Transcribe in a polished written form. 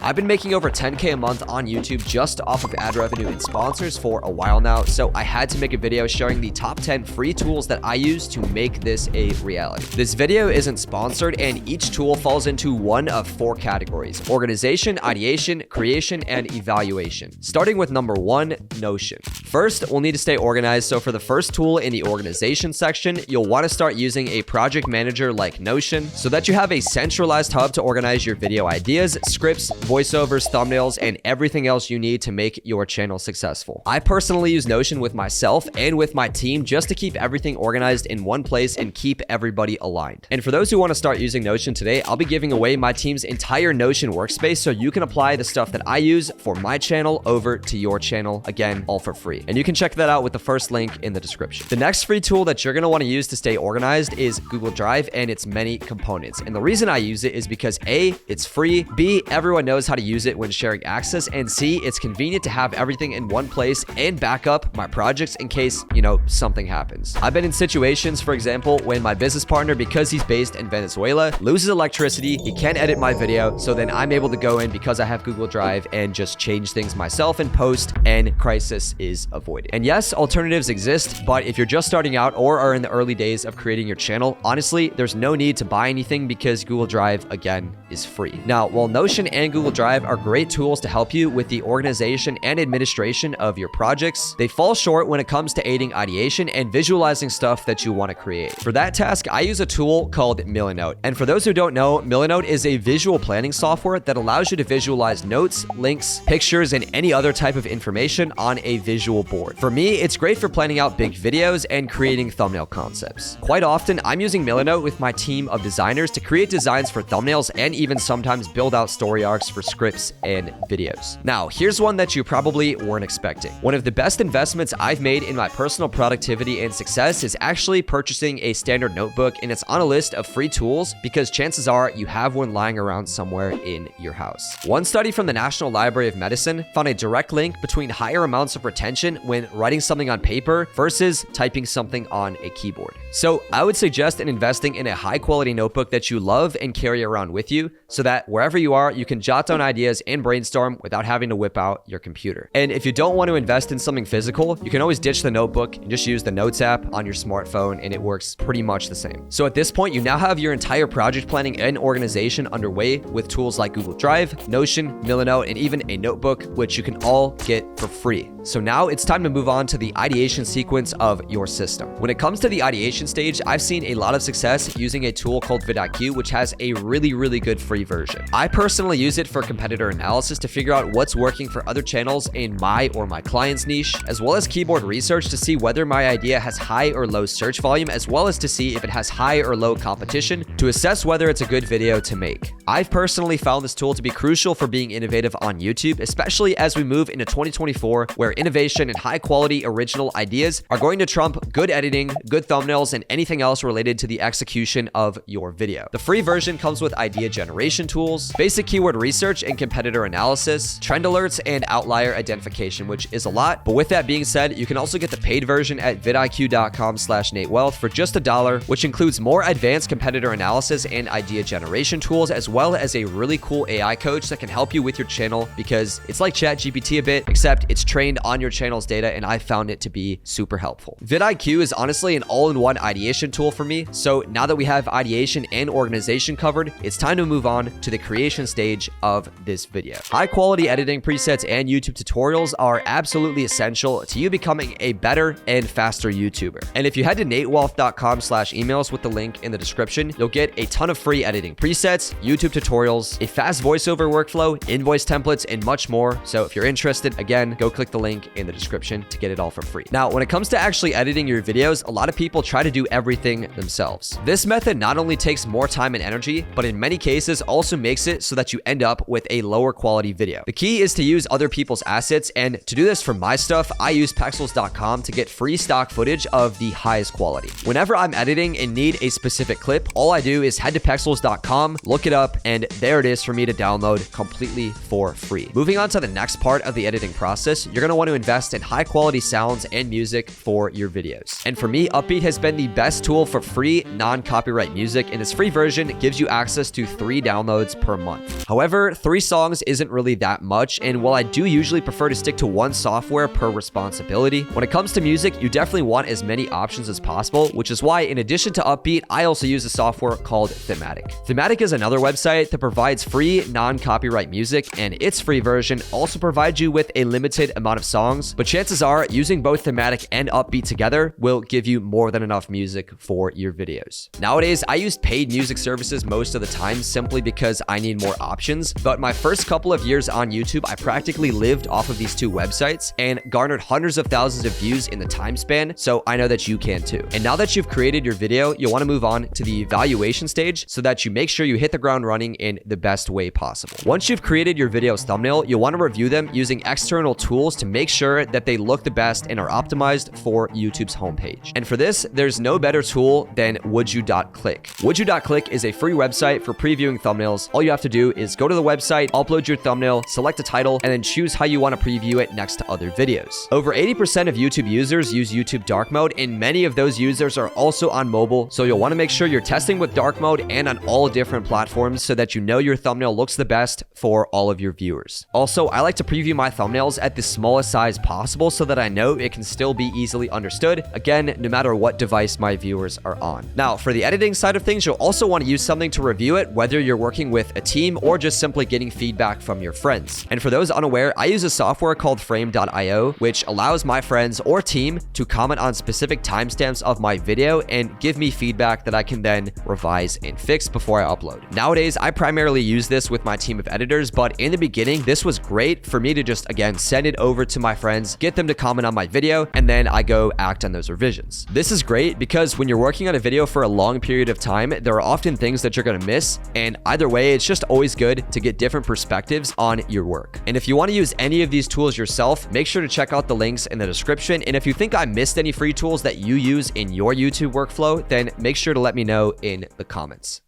I've been making over 10K a month on YouTube just off of ad revenue and sponsors for a while now, so I had to make a video showing the top 10 free tools that I use to make this a reality. This video isn't sponsored, and each tool falls into one of 4 categories: organization, ideation, creation, and evaluation. Starting with number 1, Notion. First, we'll need to stay organized, so for the first tool in the organization section, you'll want to start using a project manager like Notion so that you have a centralized hub to organize your video ideas, scripts, voiceovers, thumbnails, and everything else you need to make your channel successful. I personally use Notion with myself and with my team just to keep everything organized in one place and keep everybody aligned. And for those who want to start using Notion today, I'll be giving away my team's entire Notion workspace so you can apply the stuff that I use for my channel over to your channel, again, all for free. And you can check that out with the first link in the description. The next free tool that you're going to want to use to stay organized is Google Drive and its many components. And the reason I use it is because A, it's free, B, everyone knows how to use it when sharing access, and C, it's convenient to have everything in one place and back up my projects in case, something happens. I've been in situations, for example, when my business partner, because he's based in Venezuela, loses electricity, he can't edit my video, so then I'm able to go in because I have Google Drive and just change things myself in post, and crisis is avoided. And yes, alternatives exist, but if you're just starting out or are in the early days of creating your channel, honestly, there's no need to buy anything because Google Drive, again, is free. Now, while Notion and Google Drive are great tools to help you with the organization and administration of your projects, they fall short when it comes to aiding ideation and visualizing stuff that you want to create. For that task, I use a tool called Milanote. And for those who don't know, Milanote is a visual planning software that allows you to visualize notes, links, pictures, and any other type of information on a visual board. For me, it's great for planning out big videos and creating thumbnail concepts. Quite often, I'm using Milanote with my team of designers to create designs for thumbnails and even sometimes build out story arcs for scripts and videos. Now, here's one that you probably weren't expecting. One of the best investments I've made in my personal productivity and success is actually purchasing a standard notebook, and it's on a list of free tools because chances are you have one lying around somewhere in your house. One study from the National Library of Medicine found a direct link between higher amounts of retention when writing something on paper versus typing something on a keyboard. So I would suggest investing in a high quality notebook that you love and carry around with you so that wherever you are, you can jot down ideas and brainstorm without having to whip out your computer. And if you don't want to invest in something physical, you can always ditch the notebook and just use the Notes app on your smartphone, and it works pretty much the same. So at this point, you now have your entire project planning and organization underway with tools like Google Drive, Notion, Milanote, and even a notebook, which you can all get for free. So now it's time to move on to the ideation sequence of your system. When it comes to the ideation stage, I've seen a lot of success using a tool called vidIQ, which has a really good free version. I personally use it for competitor analysis to figure out what's working for other channels in my or my client's niche, as well as keyboard research to see whether my idea has high or low search volume, as well as to see if it has high or low competition to assess whether it's a good video to make. I've personally found this tool to be crucial for being innovative on YouTube, especially as we move into 2024, where innovation and high quality original ideas are going to trump good editing, good thumbnails, and anything else related to the execution of your video. The free version comes with idea generation tools, basic keyword research and competitor analysis, trend alerts, and outlier identification, which is a lot. But with that being said, you can also get the paid version at vidiq.com/NateWealth for just $1, which includes more advanced competitor analysis and idea generation tools, as well as a really cool AI coach that can help you with your channel, because it's like ChatGPT a bit, except it's trained on your channel's data, and I found it to be super helpful. vidIQ is honestly an all-in-one ideation tool for me, so now that we have ideation and organization covered, it's time to move on to the creation stage of this video. High-quality editing presets and YouTube tutorials are absolutely essential to you becoming a better and faster YouTuber. And if you head to natewealth.com/emails with the link in the description, you'll get a ton of free editing presets, YouTube tutorials, a fast voiceover workflow, invoice templates, and much more. So if you're interested, again, go click the link in the description to get it all for free. Now, when it comes to actually editing your videos, a lot of people try to do everything themselves. This method not only takes more time and energy, but in many cases also makes it so that you end up with a lower quality video. The key is to use other people's assets, and to do this for my stuff, I use pexels.com to get free stock footage of the highest quality. Whenever I'm editing and need a specific clip, all I do is head to pexels.com, look it up, and there it is for me to download completely for free. Moving on to the next part of the editing process, you're going to want to invest in high quality sounds and music for your videos. And for me, Upbeat has been the best tool for free non-copyright music, and its free version gives you access to 3 downloads per month. However, However, 3 songs isn't really that much, and while I do usually prefer to stick to one software per responsibility, when it comes to music, you definitely want as many options as possible, which is why in addition to Upbeat, I also use a software called Thematic. Thematic is another website that provides free non-copyright music, and its free version also provides you with a limited amount of songs, but chances are using both Thematic and Upbeat together will give you more than enough music for your videos. Nowadays, I use paid music services most of the time simply because I need more options, but my first couple of years on YouTube, I practically lived off of these 2 websites and garnered hundreds of thousands of views in the time span, so I know that you can too. And now that you've created your video, you'll want to move on to the evaluation stage so that you make sure you hit the ground running in the best way possible. Once you've created your video's thumbnail, you'll want to review them using external tools to make sure that they look the best and are optimized for YouTube's homepage. And for this, there's no better tool than wouldyou.click. Wouldyou.click is a free website for previewing thumbnails. All you have to do is go to the website, upload your thumbnail, select a title, and then choose how you want to preview it next to other videos. Over 80% of YouTube users use YouTube dark mode, and many of those users are also on mobile, so you'll want to make sure you're testing with dark mode and on all different platforms so that you know your thumbnail looks the best for all of your viewers. Also, I like to preview my thumbnails at the smallest size possible so that I know it can still be easily understood, again, no matter what device my viewers are on. Now, for the editing side of things, you'll also want to use something to review it, whether you're working with a team or just simply getting feedback from your friends. And for those unaware, I use a software called frame.io, which allows my friends or team to comment on specific timestamps of my video and give me feedback that I can then revise and fix before I upload. Nowadays, I primarily use this with my team of editors, but in the beginning, this was great for me to just, again, send it over to my friends, get them to comment on my video, and then I go act on those revisions. This is great because when you're working on a video for a long period of time, there are often things that you're going to miss, and either way, it's just always good to get different perspectives on your work. And if you want to use any of these tools yourself, make sure to check out the links in the description, and if you think I missed any free tools that you use in your YouTube workflow, then make sure to let me know in the comments.